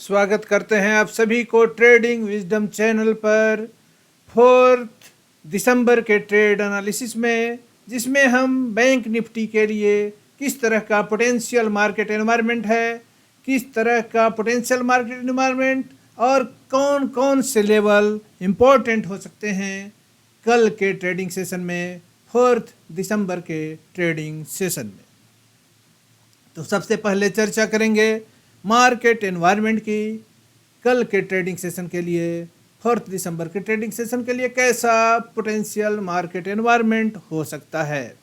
स्वागत करते हैं आप सभी को ट्रेडिंग विजडम चैनल पर 4 दिसंबर के ट्रेड एनालिसिस में, जिसमें हम बैंक निफ्टी के लिए किस तरह का पोटेंशियल मार्केट एनवायरनमेंट है, किस तरह का पोटेंशियल मार्केट एनवायरनमेंट और कौन कौन से लेवल इम्पोर्टेंट हो सकते हैं कल के ट्रेडिंग सेशन में, 4 दिसंबर के ट्रेडिंग सेशन में। तो सबसे पहले चर्चा करेंगे मार्केट एनवायरनमेंट की। कल के ट्रेडिंग सेशन के लिए, 4 दिसंबर के ट्रेडिंग सेशन के लिए कैसा पोटेंशियल मार्केट एनवायरनमेंट हो सकता है।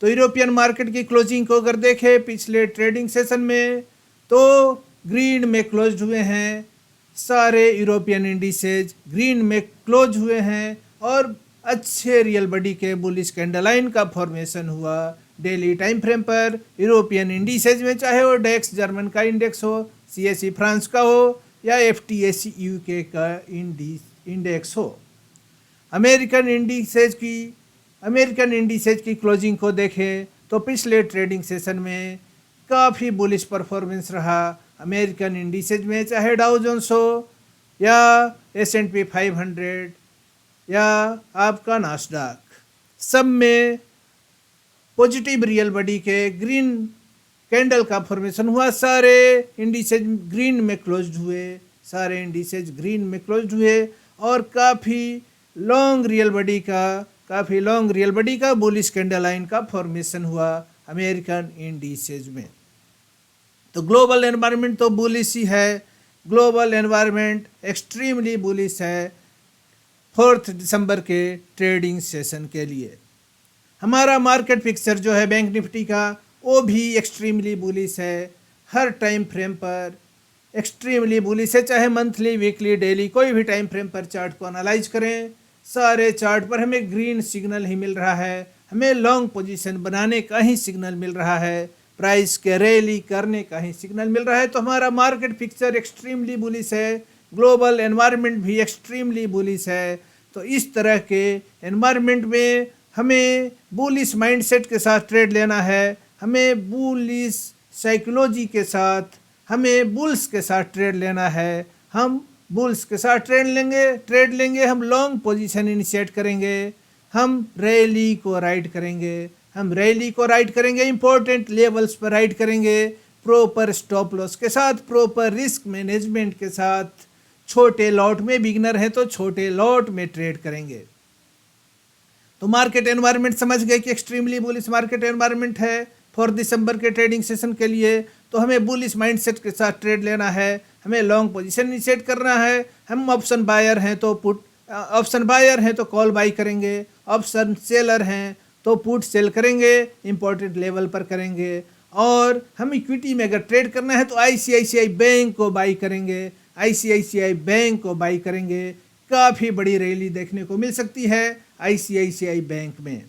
तो यूरोपियन मार्केट की क्लोजिंग को अगर देखें पिछले ट्रेडिंग सेशन में, तो ग्रीन में क्लोज हुए हैं, सारे यूरोपियन इंडिसेज ग्रीन में क्लोज हुए हैं और अच्छे रियल बॉडी के बुलिश कैंडल लाइन का फॉर्मेशन हुआ डेली टाइम फ्रेम पर यूरोपियन इंडिसेज में, चाहे वो डेक्स जर्मन का इंडेक्स हो, सीएसई फ्रांस का हो या एफटीएसी यूके का इंडेक्स हो। अमेरिकन इंडिसेज की क्लोजिंग को देखें तो पिछले ट्रेडिंग सेशन में काफ़ी बुलिश परफॉर्मेंस रहा अमेरिकन इंडिसेज में, चाहे डाउ जोन्स हो या S&P 500 या आपका नास्डाक, सब में पॉजिटिव रियल बॉडी के ग्रीन कैंडल का फॉर्मेशन हुआ। सारे इंडिसेज ग्रीन में क्लोज्ड हुए और काफ़ी लॉन्ग रियल बॉडी का बुलिश कैंडल लाइन का फॉर्मेशन हुआ अमेरिकन इंडिसेज में। तो ग्लोबल एनवायरनमेंट तो बुलिश ही है, ग्लोबल एनवायरनमेंट एक्सट्रीमली बुलिश है 4 दिसंबर के ट्रेडिंग सेशन के लिए। हमारा मार्केट पिक्चर जो है बैंक निफ्टी का, वो भी एक्सट्रीमली बुलिश है, हर टाइम फ्रेम पर एक्सट्रीमली बुलिश है, चाहे मंथली, वीकली, डेली, कोई भी टाइम फ्रेम पर चार्ट को एनालाइज करें, सारे चार्ट पर हमें ग्रीन सिग्नल ही मिल रहा है, हमें लॉन्ग पोजीशन बनाने का ही सिग्नल मिल रहा है, प्राइस के रैली करने का ही सिग्नल मिल रहा है। तो हमारा मार्केट पिक्चर एक्सट्रीमली बुलिश है, ग्लोबल एनवायरनमेंट भी एक्सट्रीमली बुलिश है। तो इस तरह के एनवायरनमेंट में हमें बुलिश माइंडसेट के साथ ट्रेड लेना है, हमें बुलिश साइकोलॉजी के साथ, हमें बुल्स के साथ ट्रेड लेना है। हम बुल्स के साथ ट्रेड लेंगे, हम लॉन्ग पोजीशन इनिशिएट करेंगे, हम रैली को राइड करेंगे, इंपॉर्टेंट लेवल्स पर राइड करेंगे, प्रॉपर स्टॉप लॉस के साथ, प्रॉपर रिस्क मैनेजमेंट के साथ, छोटे लॉट में, बिगिनर है तो छोटे लॉट में ट्रेड करेंगे। तो मार्केट एनवायरनमेंट समझ गए कि एक्सट्रीमली बुलिश मार्केट एनवायरनमेंट है 4 दिसंबर के ट्रेडिंग सेशन के लिए। तो हमें बुलिश माइंडसेट के साथ ट्रेड लेना है, हमें लॉन्ग पोजीशन इनिशिएट करना है। हम ऑप्शन बायर हैं तो कॉल बाई करेंगे, ऑप्शन सेलर हैं तो पुट सेल करेंगे, इंपॉर्टेंट लेवल पर करेंगे। और हम इक्विटी में अगर ट्रेड करना है तो आईसीआईसीआई बैंक को बाई करेंगे, काफ़ी बड़ी रैली देखने को मिल सकती है आईसीआईसीआई बैंक में।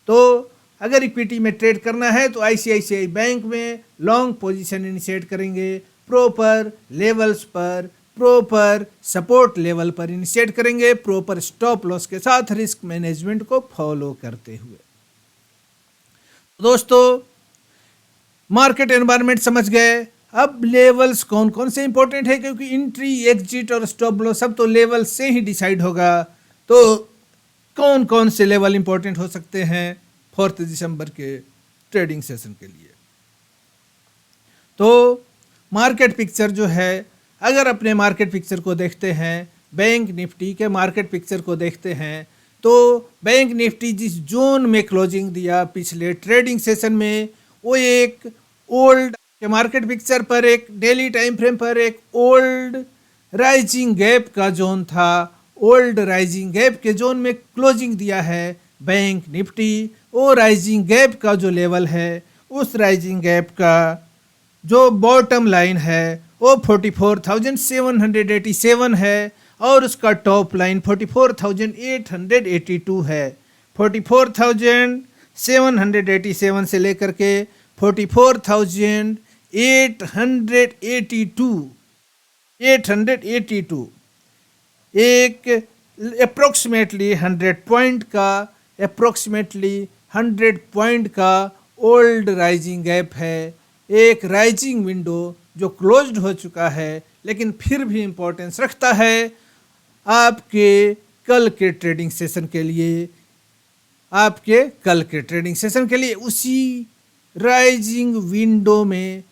तो अगर इक्विटी में ट्रेड करना है तो आईसीआईसीआई बैंक में लॉन्ग पोजीशन इनिशिएट करेंगे, प्रॉपर लेवल्स पर, प्रॉपर सपोर्ट लेवल पर इनिशिएट करेंगे, प्रॉपर स्टॉप लॉस के साथ रिस्क मैनेजमेंट को फॉलो करते हुए। दोस्तों, मार्केट एनवायरनमेंट समझ गए, अब लेवल्स कौन कौन से इंपॉर्टेंट है, क्योंकि एंट्री, एग्जिट और स्टॉप लॉस सब तो लेवल से ही डिसाइड होगा। तो कौन कौन से लेवल इंपॉर्टेंट हो सकते हैं 4 दिसंबर के ट्रेडिंग सेशन के लिए। तो मार्केट पिक्चर जो है, अगर अपने मार्केट पिक्चर को देखते हैं, बैंक निफ्टी के मार्केट पिक्चर को देखते हैं, तो बैंक निफ्टी जिस जोन में क्लोजिंग दिया पिछले ट्रेडिंग सेशन में, वो एक ओल्ड के मार्केट पिक्चर पर, एक डेली टाइम फ्रेम पर एक ओल्ड राइजिंग गैप का जोन था। ओल्ड राइजिंग गैप के जोन में क्लोजिंग दिया है बैंक निफ्टी। वो राइजिंग गैप का जो लेवल है, उस राइजिंग गैप का जो बॉटम लाइन है वो 44,787 है और उसका टॉप लाइन 44,882 है। 44,787 से लेकर के 44,882 एक अप्रोक्सीमेटली 100 पॉइंट का ओल्ड राइजिंग गैप है, एक राइजिंग विंडो जो क्लोज्ड हो चुका है लेकिन फिर भी इम्पोर्टेंस रखता है आपके कल के ट्रेडिंग सेशन के लिए, आपके कल के ट्रेडिंग सेशन के लिए उसी राइजिंग विंडो में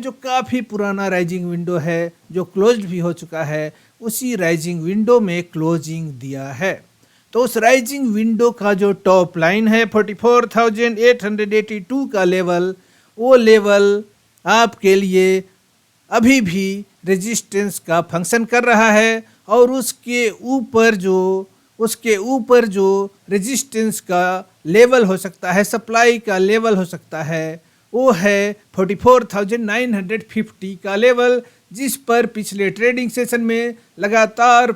जो काफ़ी पुराना राइजिंग विंडो है, जो क्लोज्ड भी हो चुका है, उसी राइजिंग विंडो में क्लोजिंग दिया है। तो उस राइजिंग विंडो का जो टॉप लाइन है 44,882 का लेवल, वो लेवल आपके लिए अभी भी रेजिस्टेंस का फंक्शन कर रहा है और उसके ऊपर जो रेजिस्टेंस का लेवल हो सकता है, सप्लाई का लेवल हो सकता है, वो है 44,950 का लेवल, जिस पर पिछले ट्रेडिंग सेशन में लगातार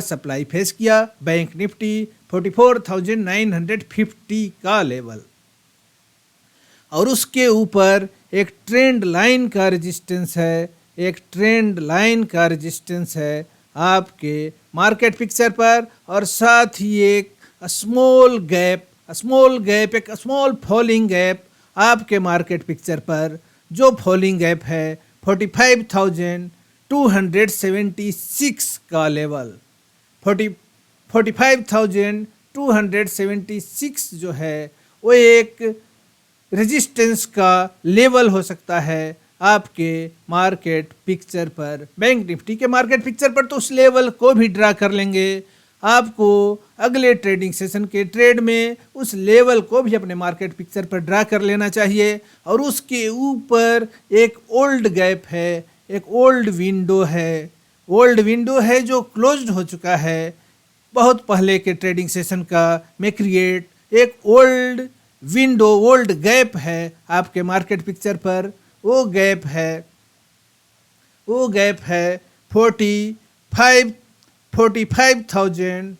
सप्लाई फेस किया बैंक निफ्टी 44,950 का लेवल। और उसके ऊपर एक ट्रेंड लाइन का रेजिस्टेंस है आपके मार्केट पिक्चर पर, और साथ ही एक स्मॉल फॉलिंग गैप आपके मार्केट पिक्चर पर, जो फॉलिंग गैप है 45,276 का लेवल। 45,276 जो है वो एक रेजिस्टेंस का लेवल हो सकता है आपके मार्केट पिक्चर पर, बैंक निफ्टी के मार्केट पिक्चर पर। तो उस लेवल को भी ड्रा कर लेंगे। आपको अगले ट्रेडिंग सेशन के ट्रेड में उस लेवल को भी अपने मार्केट पिक्चर पर ड्रा कर लेना चाहिए। और उसके ऊपर एक ओल्ड गैप है, एक ओल्ड विंडो है जो क्लोज्ड हो चुका है बहुत पहले के ट्रेडिंग सेशन का में क्रिएट। एक ओल्ड गैप है आपके मार्केट पिक्चर पर, वो गैप है 45,000,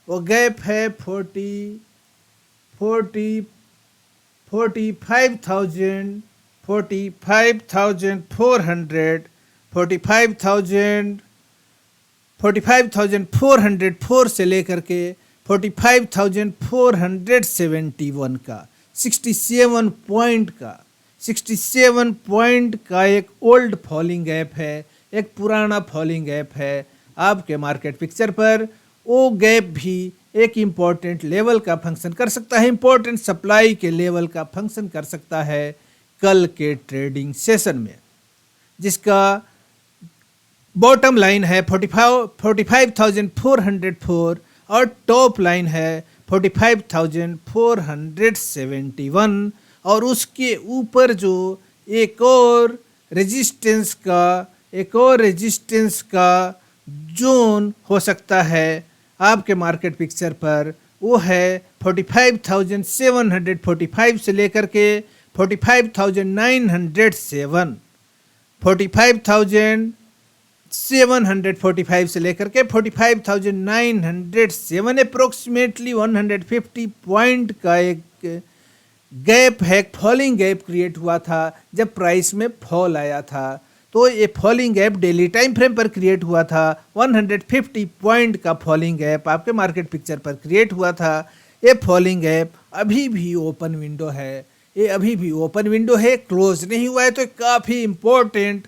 वो गैप है 45,404 से लेकर के 45,471 का 67 पॉइंट का एक ओल्ड फॉलिंग गैप है, एक पुराना फॉलिंग गैप है आपके मार्केट पिक्चर पर। वो गैप भी एक इम्पॉर्टेंट लेवल का फंक्शन कर सकता है, इम्पॉर्टेंट सप्लाई के लेवल का फंक्शन कर सकता है कल के ट्रेडिंग सेशन में, जिसका बॉटम लाइन है 45,404 और टॉप लाइन है 45,471। और उसके ऊपर जो एक और रेजिस्टेंस का जोन हो सकता है आपके मार्केट पिक्चर पर, वो है 45,745 से लेकर के 45,907, 45,745 से लेकर के 45,907 अप्रोक्सीमेटली 150 पॉइंट का एक गैप है, फॉलिंग गैप क्रिएट हुआ था जब प्राइस में फॉल आया था। तो ये falling gap daily time frame पर क्रिएट हुआ था, 150 पॉइंट का फॉलिंग गैप आपके मार्केट पिक्चर पर क्रिएट हुआ था। ये फॉलिंग गैप अभी भी ओपन विंडो है, क्लोज नहीं हुआ है। तो काफ़ी इम्पोर्टेंट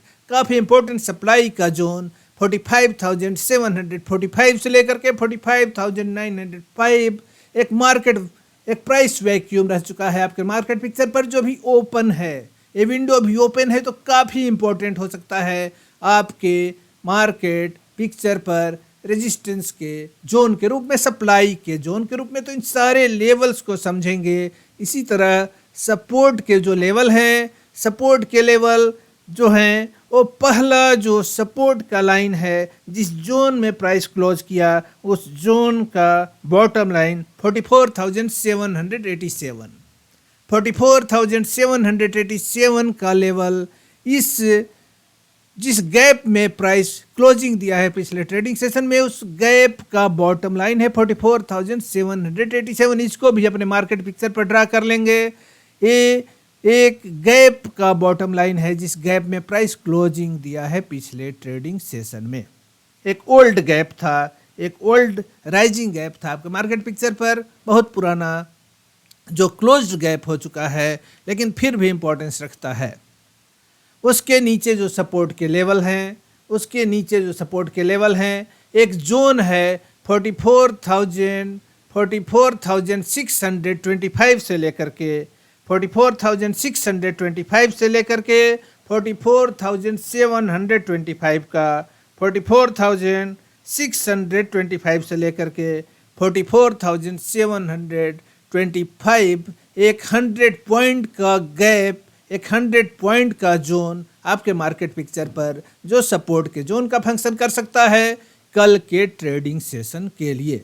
सप्लाई का जोन 45,745 से लेकर के 45,905 एक प्राइस वैक्यूम रह चुका है आपके मार्केट पिक्चर पर, जो भी ओपन है, ये विंडो भी ओपन है। तो काफ़ी इम्पोर्टेंट हो सकता है आपके मार्केट पिक्चर पर रेजिस्टेंस के जोन के रूप में, सप्लाई के जोन के रूप में। तो इन सारे लेवल्स को समझेंगे। इसी तरह सपोर्ट के जो लेवल हैं, सपोर्ट के लेवल जो हैं, वो पहला जो सपोर्ट का लाइन है, जिस जोन में प्राइस क्लोज किया, उस जोन का बॉटम लाइन 44,787 का लेवल, जिस गैप में प्राइस क्लोजिंग दिया है पिछले ट्रेडिंग सेशन में, उस गैप का बॉटम लाइन है 44,787। इसको भी अपने मार्केट पिक्चर पर ड्रा कर लेंगे। ये एक गैप का बॉटम लाइन है जिस गैप में प्राइस क्लोजिंग दिया है पिछले ट्रेडिंग सेशन में। एक ओल्ड गैप था, एक ओल्ड राइजिंग गैप था आपके मार्केट पिक्चर पर, बहुत पुराना जो क्लोज्ड गैप हो चुका है लेकिन फिर भी इम्पोर्टेंस रखता है। उसके नीचे जो सपोर्ट के लेवल हैं, उसके नीचे जो सपोर्ट के लेवल हैं, एक जोन है 44,625 से लेकर के 44,625 से लेकर के 44,725 का, 44,625 से लेकर के 44,725, एक 100 पॉइंट का गैप, एक 100 पॉइंट का जोन आपके मार्केट पिक्चर पर जो सपोर्ट के जोन का फंक्शन कर सकता है कल के ट्रेडिंग सेशन के लिए।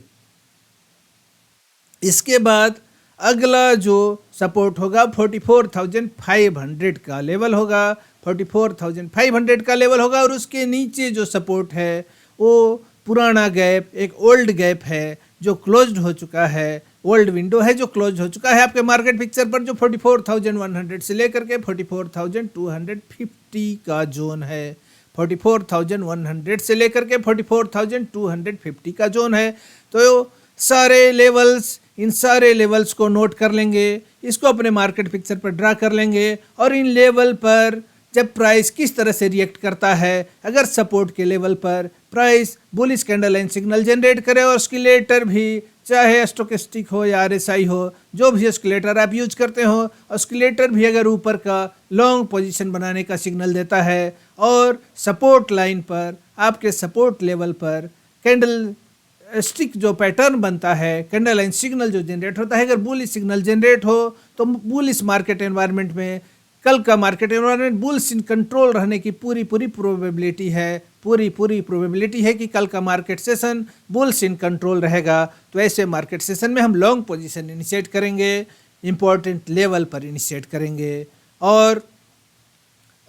इसके बाद अगला जो सपोर्ट होगा 44,500 का लेवल होगा, 44,500 का लेवल होगा, और उसके नीचे जो सपोर्ट है वो पुराना गैप, एक ओल्ड गैप है जो क्लोज्ड हो चुका है, ओल्ड विंडो है जो क्लोज हो चुका है आपके मार्केट पिक्चर पर, जो 44,100 से लेकर के 44,250 का जोन है, 44,100 से लेकर के 44,250 का जोन है। तो सारे लेवल्स, इन सारे लेवल्स को नोट कर लेंगे, इसको अपने मार्केट पिक्चर पर ड्रा कर लेंगे, और इन लेवल पर जब प्राइस किस तरह से रिएक्ट करता है, अगर सपोर्ट के लेवल पर price bullish candle line signal generate करे और ऑस्किलेटर भी, चाहे स्टोकेस्टिक हो या आरएसआई हो, जो भी ऑस्किलेटर आप यूज करते हो, ऑस्किलेटर भी अगर ऊपर का लॉन्ग पोजीशन बनाने का सिग्नल देता है और सपोर्ट लाइन पर, आपके सपोर्ट लेवल पर कैंडल स्टिक जो पैटर्न बनता है, कैंडल लाइन सिग्नल जो जनरेट होता है, अगर बुलिश सिग्नल जनरेट हो तो बुलिश मार्केट एनवायरनमेंट में, कल का market environment bulls in control रहने की पूरी प्रोबेबिलिटी है, पूरी प्रोबेबिलिटी है कि कल का market session bulls in control रहेगा। तो ऐसे मार्केट सेशन में हम लॉन्ग पोजीशन इनिशिएट करेंगे, इंपॉर्टेंट लेवल पर इनिशिएट करेंगे, और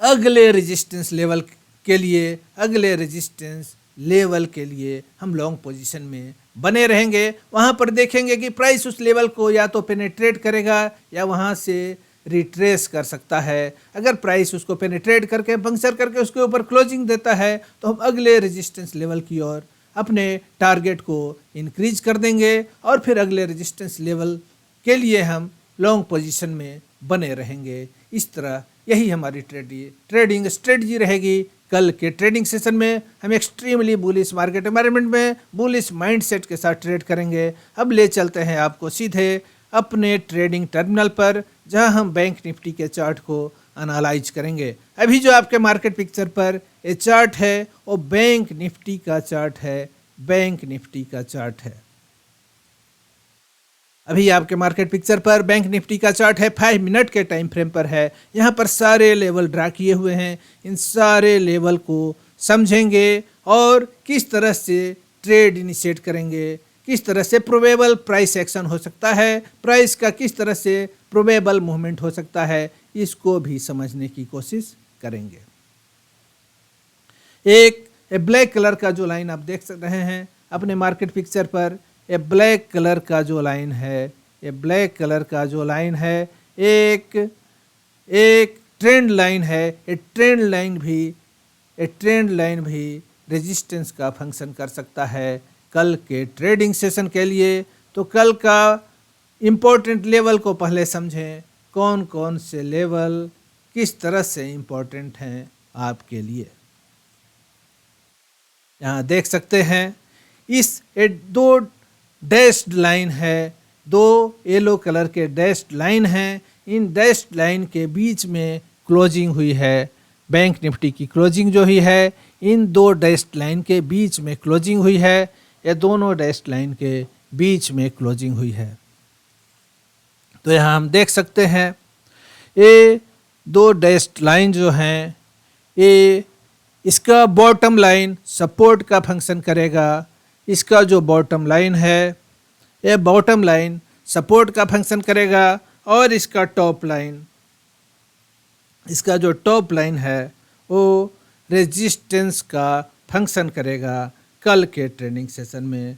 अगले रेजिस्टेंस लेवल के लिए, अगले रेजिस्टेंस लेवल के लिए हम लॉन्ग पोजीशन में बने रहेंगे। वहाँ पर देखेंगे कि प्राइस उस लेवल को या तो पेनेट्रेट करेगा या वहाँ से रिट्रेस कर सकता है। अगर प्राइस उसको पेनेट्रेट करके, पंक्चर करके उसके ऊपर क्लोजिंग देता है तो हम अगले रेजिस्टेंस लेवल की ओर अपने टारगेट को इंक्रीज कर देंगे, और फिर अगले रेजिस्टेंस लेवल के लिए हम लॉन्ग पोजीशन में बने रहेंगे। इस तरह यही हमारी ट्रेडिंग स्ट्रेटजी रहेगी। कल के ट्रेडिंग सेशन में हम एक्सट्रीमली बुलिश मार्केट एनवायरनमेंट में बुलिश माइंडसेट के साथ ट्रेड करेंगे। अब ले चलते हैं आपको सीधे अपने ट्रेडिंग टर्मिनल पर, जहां हम बैंक निफ्टी के चार्ट को एनालाइज करेंगे। अभी जो आपके मार्केट पिक्चर पर ये चार्ट है वो बैंक निफ्टी का चार्ट है, बैंक निफ्टी का चार्ट है। अभी आपके मार्केट पिक्चर पर बैंक निफ्टी का चार्ट है, 5 मिनट के टाइम फ्रेम पर है। यहाँ पर सारे लेवल ड्रा किए हुए हैं, इन सारे लेवल को समझेंगे और किस तरह से ट्रेड इनिशिएट करेंगे, किस तरह से प्रोबेबल प्राइस एक्शन हो सकता है, प्राइस का किस तरह से प्रोबेबल मूवमेंट हो सकता है, इसको भी समझने की कोशिश करेंगे। एक ब्लैक कलर का जो लाइन आप देख रहे हैं अपने मार्केट पिक्चर पर, ये ब्लैक कलर का जो लाइन है, ये ब्लैक कलर का जो लाइन है एक ट्रेंड लाइन है। ये ट्रेंड लाइन भी रेजिस्टेंस का फंक्शन कर सकता है कल के ट्रेडिंग सेशन के लिए। तो कल का इम्पोर्टेंट लेवल को पहले समझें, कौन कौन से लेवल किस तरह से इम्पोर्टेंट हैं आपके लिए। यहाँ देख सकते हैं इस 2 डैश्ड लाइन है, 2 येलो कलर के डैश्ड लाइन हैं। इन डैश्ड लाइन के बीच में क्लोजिंग हुई है, बैंक निफ्टी की क्लोजिंग जो हुई है इन 2 डैश्ड लाइन के बीच में क्लोजिंग हुई है। ये दोनों डैश्ड लाइन के बीच में क्लोजिंग हुई है। तो यहाँ हम देख सकते हैं ये 2 डैश्ड लाइन जो हैं, ये इसका बॉटम लाइन सपोर्ट का फंक्शन करेगा। इसका जो बॉटम लाइन है ये बॉटम लाइन सपोर्ट का फंक्शन करेगा, और इसका टॉप लाइन, इसका जो टॉप लाइन है वो रेजिस्टेंस का फंक्शन करेगा कल के ट्रेडिंग सेशन में।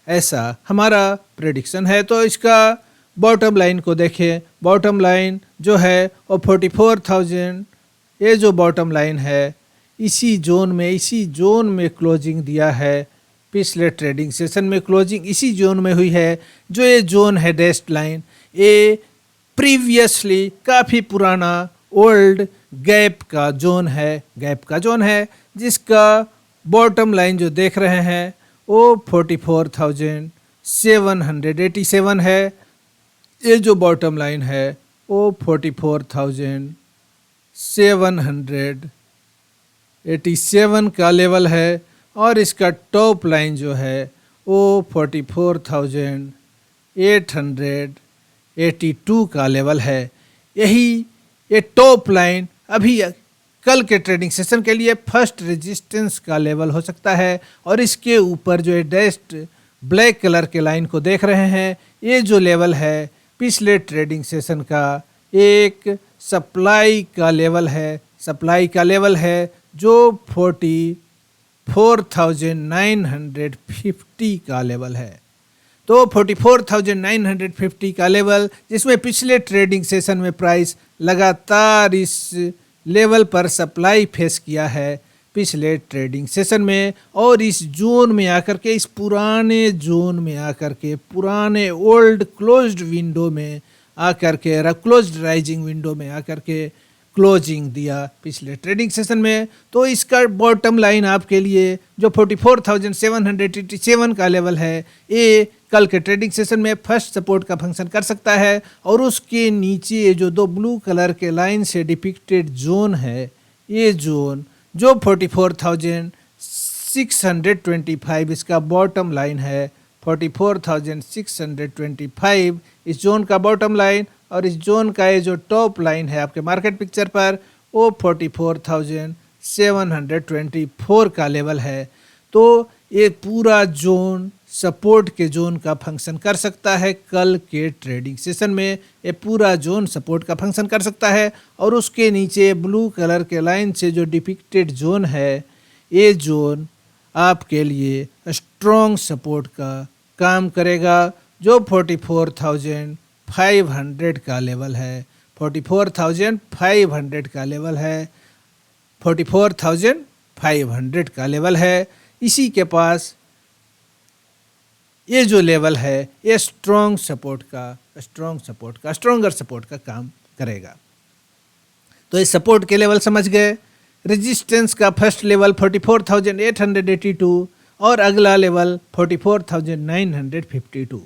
ऐसा हमारा प्रेडिक्शन है। तो इसका बॉटम लाइन को देखें, बॉटम लाइन जो है वो 44,000, ये जो बॉटम लाइन है इसी जोन में क्लोजिंग दिया है। पिछले ट्रेडिंग सेशन में क्लोजिंग इसी जोन में हुई है। जो ये जोन है डैश्ड लाइन, ये प्रीवियसली काफ़ी पुराना ओल्ड गैप का जोन है, जिसका बॉटम लाइन जो देख रहे हैं वो 44,787 है। ये जो बॉटम लाइन है वो 44,787 का लेवल है, और इसका टॉप लाइन जो है वो 44,882 का लेवल है। ये टॉप लाइन अभी कल के ट्रेडिंग सेशन के लिए फर्स्ट रेजिस्टेंस का लेवल हो सकता है, और इसके ऊपर जो डैश्ड ब्लैक कलर के लाइन को देख रहे हैं, ये जो लेवल है पिछले ट्रेडिंग सेशन का एक सप्लाई का लेवल है जो 44,950 का लेवल है। तो 44,950 का लेवल, जिसमें पिछले ट्रेडिंग सेशन में प्राइस लगातार इस लेवल पर सप्लाई फेस किया है पिछले ट्रेडिंग सेशन में, और इस जोन में आकर के, इस पुराने जोन में आकर के, पुराने ओल्ड क्लोज्ड विंडो में आकर के, क्लोज्ड राइजिंग विंडो में आकर के क्लोजिंग दिया पिछले ट्रेडिंग सेशन में। तो इसका बॉटम लाइन आपके लिए जो 44,787 का लेवल है, ये कल के ट्रेडिंग सेशन में फर्स्ट सपोर्ट का फंक्शन कर सकता है, और उसके नीचे जो दो ब्लू कलर के लाइन से डिपिक्टेड जोन है, ये जोन जो 44,625 इसका बॉटम लाइन है, 44,625 इस जोन का बॉटम लाइन, और इस जोन का ये जो टॉप लाइन है आपके मार्केट पिक्चर पर वो 44,724 का लेवल है। तो ये पूरा जोन सपोर्ट के जोन का फंक्शन कर सकता है कल के ट्रेडिंग सेशन में, ये पूरा जोन सपोर्ट का फंक्शन कर सकता है, और उसके नीचे ब्लू कलर के लाइन से जो डिपिक्टेड जोन है, ये जोन आपके लिए स्ट्रॉन्ग सपोर्ट का काम करेगा, जो 44,500 का लेवल है, 44,500 का लेवल है, 44,500 का लेवल है। इसी के पास ये जो लेवल है ये स्ट्रॉन्गर सपोर्ट का काम करेगा। तो ये सपोर्ट के लेवल समझ गए। रेजिस्टेंस का फर्स्ट लेवल 44,882 और अगला लेवल 44,952।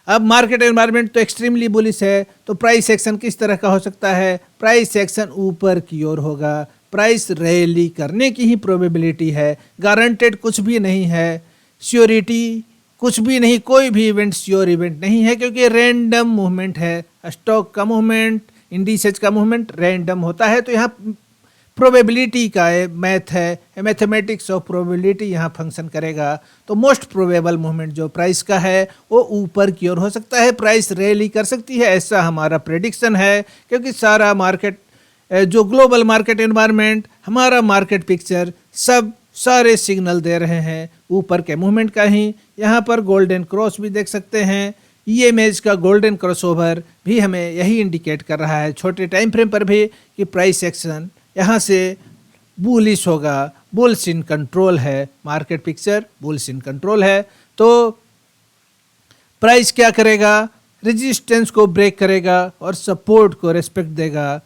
अब मार्केट एनवायरनमेंट तो एक्सट्रीमली बुलिश है, तो प्राइस एक्शन किस तरह का हो सकता है? प्राइस एक्शन ऊपर की ओर होगा, प्राइस रैली करने की ही प्रोबेबिलिटी है, गारंटेड कुछ भी नहीं है, श्योरिटी कुछ भी नहीं, कोई भी इवेंट श्योर इवेंट नहीं है, क्योंकि रैंडम मूवमेंट है। स्टॉक का मूवमेंट, इंडिसेज का मूवमेंट रैंडम होता है, तो यहाँ प्रोबेबिलिटी का मैथ है, मैथमेटिक्स ऑफ प्रोबेबिलिटी यहाँ फंक्शन करेगा। तो मोस्ट प्रोबेबल मूवमेंट जो प्राइस का है वो ऊपर की ओर हो सकता है, प्राइस रैली कर सकती है, ऐसा हमारा प्रेडिक्शन है। क्योंकि सारा मार्केट, जो ग्लोबल मार्केट एनवायरनमेंट, हमारा मार्केट पिक्चर, सब सारे सिग्नल दे रहे हैं ऊपर के मूवमेंट का ही। यहाँ पर गोल्डन क्रॉस भी देख सकते हैं, EMAs का गोल्डन क्रॉसओवर भी हमें यही इंडिकेट कर रहा है छोटे टाइम फ्रेम पर भी कि प्राइस एक्शन यहाँ से बुलिश होगा, बुल्स इन कंट्रोल है, market picture bulls in control है। तो प्राइस क्या करेगा? रेजिस्टेंस को ब्रेक करेगा और सपोर्ट को रेस्पेक्ट देगा।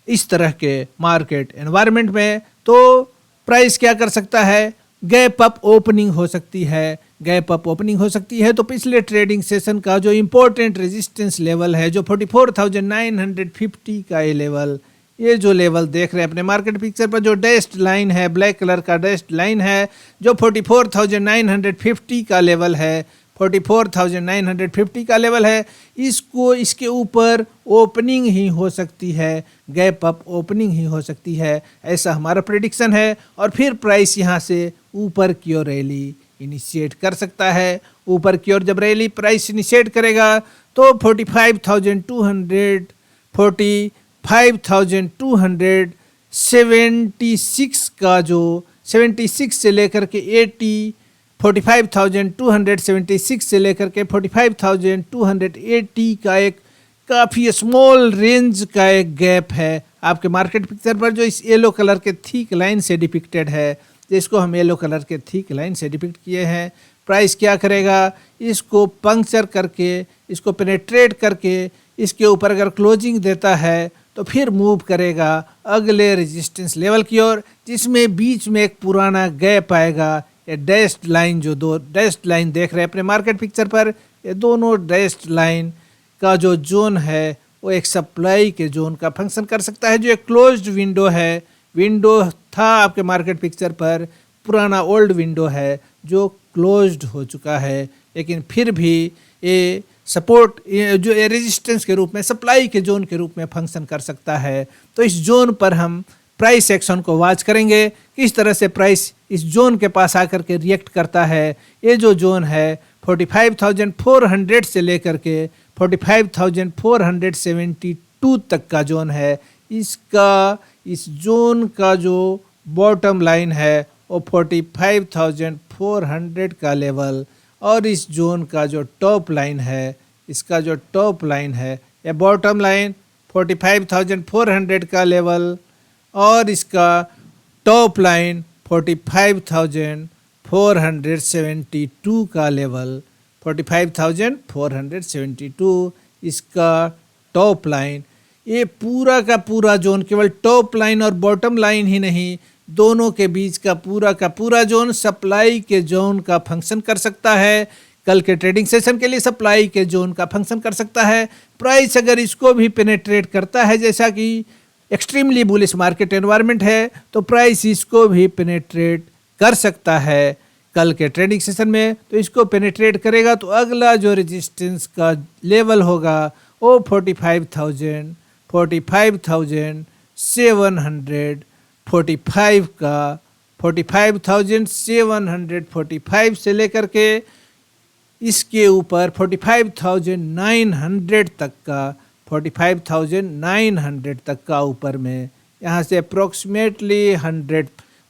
इस तरह के मार्केट एनवायरनमेंट में तो प्राइस क्या कर सकता है? गैप अप ओपनिंग हो सकती है, गैप अप ओपनिंग हो सकती है। तो पिछले ट्रेडिंग सेशन का जो इम्पोर्टेंट रेजिस्टेंस लेवल है, जो 44,950 का ये लेवल, ये जो लेवल देख रहे हैं अपने मार्केट पिक्चर पर, जो डैश्ड लाइन है, ब्लैक कलर का डैश्ड लाइन है, जो 44,950 का लेवल है, 44,950 का लेवल है, इसको, इसके ऊपर ओपनिंग ही हो सकती है, गैप अप ओपनिंग ही हो सकती है, ऐसा हमारा प्रेडिक्शन है। और फिर प्राइस यहाँ से ऊपर की ओर रैली इनिशिएट कर सकता है। ऊपर की ओर जब रैली प्राइस इनिशिएट करेगा तो 45,276 का, जो 76 से लेकर के 80, 45,276 से लेकर के 45,280 का एक काफ़ी स्मॉल रेंज का एक गैप है आपके मार्केट पिक्चर पर, जो इस येलो कलर के थिक लाइन से डिपिक्टेड है, जिसको हम येलो कलर के थिक लाइन से डिपिक्ट किए हैं। प्राइस क्या करेगा? इसको पंक्चर करके, इसको पेनेट्रेट करके इसके ऊपर अगर क्लोजिंग देता है तो फिर मूव करेगा अगले रेजिस्टेंस लेवल की ओर, जिसमें बीच में एक पुराना गैप आएगा। ये डैश्ड लाइन, जो दो डैश्ड लाइन देख रहे हैं अपने मार्केट पिक्चर पर, ये दोनों डैश्ड लाइन का जो जोन है वो एक सप्लाई के जोन का फंक्शन कर सकता है, जो एक क्लोज्ड विंडो है। विंडो था आपके मार्केट पिक्चर पर, पुराना ओल्ड विंडो है जो क्लोज्ड हो चुका है, लेकिन फिर भी ये सपोर्ट, जो ये रेजिस्टेंस के रूप में, सप्लाई के जोन के रूप में फंक्शन कर सकता है। तो इस जोन पर हम प्राइस एक्शन को वॉच करेंगे, किस तरह से प्राइस इस जोन के पास आकर के रिएक्ट करता है। ये जो जोन है 45,400 से लेकर के 45,472 तक का जोन है। इस जोन का जो बॉटम लाइन है वो 45,400 का लेवल, और इस जोन का जो टॉप लाइन है, इसका जो टॉप लाइन है, या बॉटम लाइन 45,400 का लेवल, और इसका टॉप लाइन 45,472 का लेवल। 45,472 इसका टॉप लाइन। ये पूरा का पूरा जोन केवल टॉप लाइन और बॉटम लाइन ही नहीं, दोनों के बीच का पूरा जोन सप्लाई के जोन का फंक्शन कर सकता है। कल के ट्रेडिंग सेशन के लिए सप्लाई के जोन का फंक्शन कर सकता है। प्राइस अगर इसको भी पेनेट्रेट करता है, जैसा कि एक्सट्रीमली बुलिश मार्केट एनवायरनमेंट है, तो प्राइस इसको भी पेनेट्रेट कर सकता है कल के ट्रेडिंग सेशन में। तो इसको पेनेट्रेट करेगा तो अगला जो रेजिस्टेंस का लेवल होगा वो 45,745 का 45,745 से लेकर के इसके ऊपर 45,900 तक का 45,900 तक का ऊपर में, यहाँ से अप्रोक्सीमेटली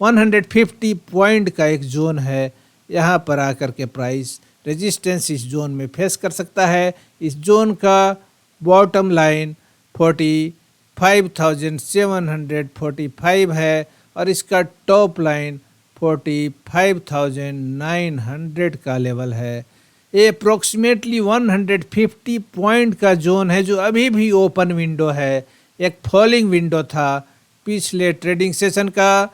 150 पॉइंट का एक जोन है। यहाँ पर आकर के प्राइस रेजिस्टेंस इस जोन में फेस कर सकता है। इस जोन का बॉटम लाइन 45,745 है और इसका टॉप लाइन 45,900 का लेवल है। ये अप्रोक्सीमेटली 150 पॉइंट का जोन है जो अभी भी ओपन विंडो है। एक फॉलिंग विंडो था पिछले ट्रेडिंग सेशन का,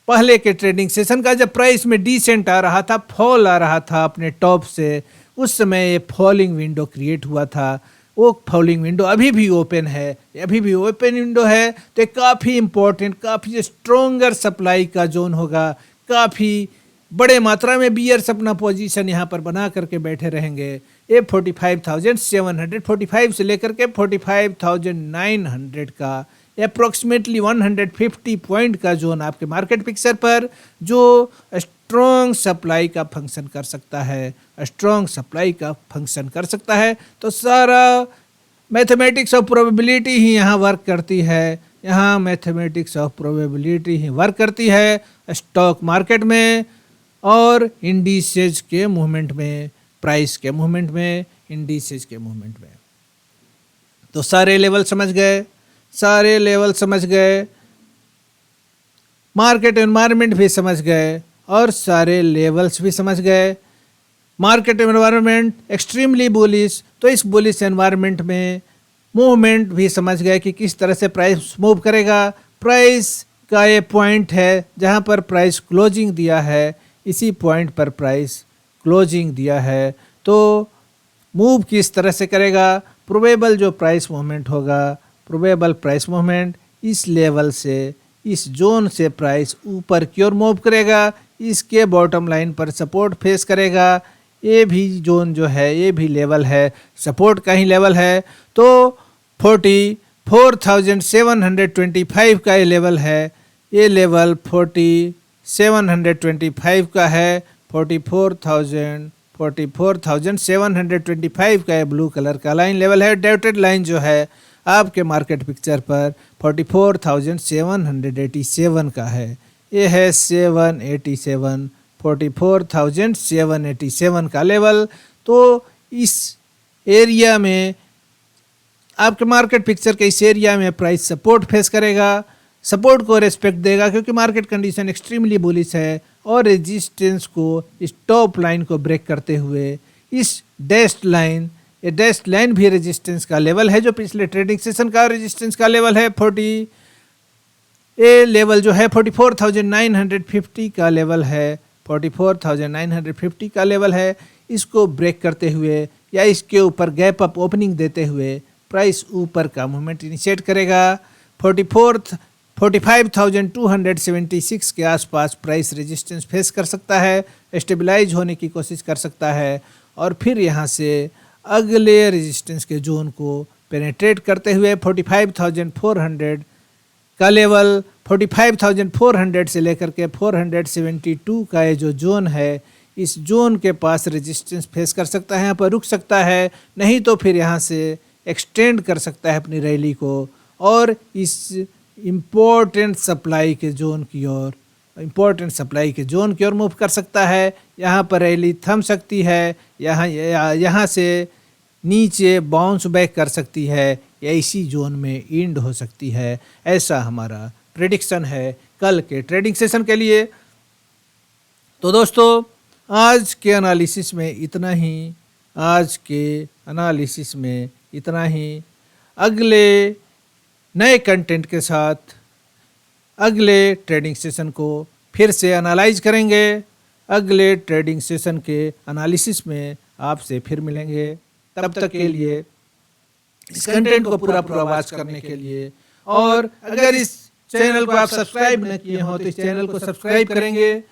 पहले के ट्रेडिंग सेशन का, जब प्राइस में डिसेंट आ रहा था, फॉल आ रहा था अपने टॉप से, उस समय ये फॉलिंग विंडो क्रिएट हुआ था। वो फॉलिंग विंडो अभी भी ओपन है, अभी भी ओपन विंडो है। तो ये काफ़ी इम्पोर्टेंट, काफ़ी स्ट्रोंगर सप्लाई का जोन होगा। काफ़ी बड़े मात्रा में बियर्स अपना पोजीशन यहाँ पर बना करके बैठे रहेंगे। ये 45,745 से लेकर के 45,900 का अप्रोक्सीमेटली 150 पॉइंट का जोन आपके मार्केट पिक्चर पर जो स्ट्रॉन्ग सप्लाई का फंक्शन कर सकता है, स्ट्रॉन्ग सप्लाई का फंक्शन कर सकता है। तो सारा मैथमेटिक्स ऑफ प्रोबेबिलिटी ही यहाँ वर्क करती है। यहाँ mathematics of probability he work करती है स्टॉक मार्केट में और इंडिसेज के मूवमेंट में, प्राइस के मूवमेंट में, इंडिसेज के मूवमेंट में। तो सारे लेवल समझ गए, सारे लेवल समझ गए, मार्केट एनवायरनमेंट भी समझ गए और सारे लेवल्स भी समझ गए। मार्केट एनवायरनमेंट एक्सट्रीमली बुलिश, तो इस बुलिश एनवायरनमेंट में मूवमेंट भी समझ गए कि किस तरह से प्राइस मूव करेगा। प्राइस का ये पॉइंट है जहाँ पर प्राइस क्लोजिंग दिया है, इसी पॉइंट पर प्राइस क्लोजिंग दिया है। तो मूव किस तरह से करेगा, प्रोबेबल जो प्राइस मूवमेंट होगा, प्रोबेबल प्राइस मूवमेंट इस लेवल से, इस जोन से प्राइस ऊपर की ओर मूव करेगा। इसके बॉटम लाइन पर सपोर्ट फेस करेगा। ये भी जोन जो है, ये भी लेवल है, सपोर्ट का ही लेवल है। तो 44,725 का ये लेवल है। ये लेवल 4725 का है। 44,725 का ये ब्लू कलर का लाइन लेवल है। डॉटेड लाइन जो है आपके मार्केट पिक्चर पर 44,787 का है। ये है 787, 44,787 का लेवल। तो इस एरिया में, आपके मार्केट पिक्चर के इस एरिया में प्राइस सपोर्ट फेस करेगा, सपोर्ट को रेस्पेक्ट देगा क्योंकि मार्केट कंडीशन एक्सट्रीमली बुलिश है। और रेजिस्टेंस को, इस टॉप लाइन को ब्रेक करते हुए इस डैश्ड लाइन, ये डैश लाइन भी रेजिस्टेंस का लेवल है, जो पिछले ट्रेडिंग सेशन का रेजिस्टेंस का लेवल है। 40 ये लेवल जो है 44,950 का लेवल है, 44,950 का लेवल है। इसको ब्रेक करते हुए या इसके ऊपर गैप अप ओपनिंग देते हुए प्राइस ऊपर का मूवमेंट इनिशिएट करेगा। 45,276 के आसपास प्राइस रेजिस्टेंस फेस कर सकता है, स्टेबलाइज होने की कोशिश कर सकता है और फिर यहाँ से अगले रेजिस्टेंस के जोन को पेनेट्रेट करते हुए 45,400 का लेवल, 45,400 से लेकर के 472 का ये जो जोन है, इस जोन के पास रेजिस्टेंस फेस कर सकता है, यहाँ पर रुक सकता है, नहीं तो फिर यहाँ से एक्सटेंड कर सकता है अपनी रैली को और इस इम्पोर्टेंट सप्लाई के जोन की ओर मूव कर सकता है। यहाँ पर रैली थम सकती है, यहाँ से नीचे बाउंस बैक कर सकती है या इसी जोन में एंड हो सकती है। ऐसा हमारा प्रेडिक्शन है कल के ट्रेडिंग सेशन के लिए। तो दोस्तों, आज के एनालिसिस में इतना ही। अगले नए कंटेंट के साथ अगले ट्रेडिंग सेशन को फिर से एनालाइज करेंगे। अगले ट्रेडिंग सेशन के एनालिसिस में आपसे फिर मिलेंगे। तब तक के लिए इस कंटेंट को पूरा वॉच करने के लिए, और अगर इस चैनल को आप सब्सक्राइब न किए हो तो इस चैनल को सब्सक्राइब करेंगे।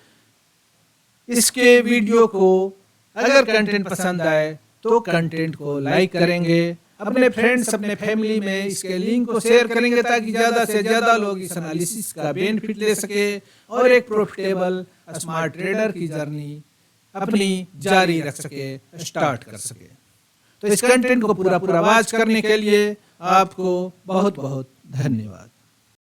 इसके वीडियो को अगर कंटेंट पसंद आए तो कंटेंट को लाइक करेंगे, अपने फ्रेंड्स अपने फैमिली में इसके लिंक को शेयर करेंगे ताकि ज़्यादा से ज़्यादा लोग इस एनालिसिस का बेनिफिट ले सके और एक प्रॉफिटेबल स्मार्ट ट्रेडर की जर्नी अपनी जारी रख सके, स्टार्ट कर सके। तो इस कंटेंट को पूरा वॉच करने के लिए आपको बहुत बहुत धन्यवाद।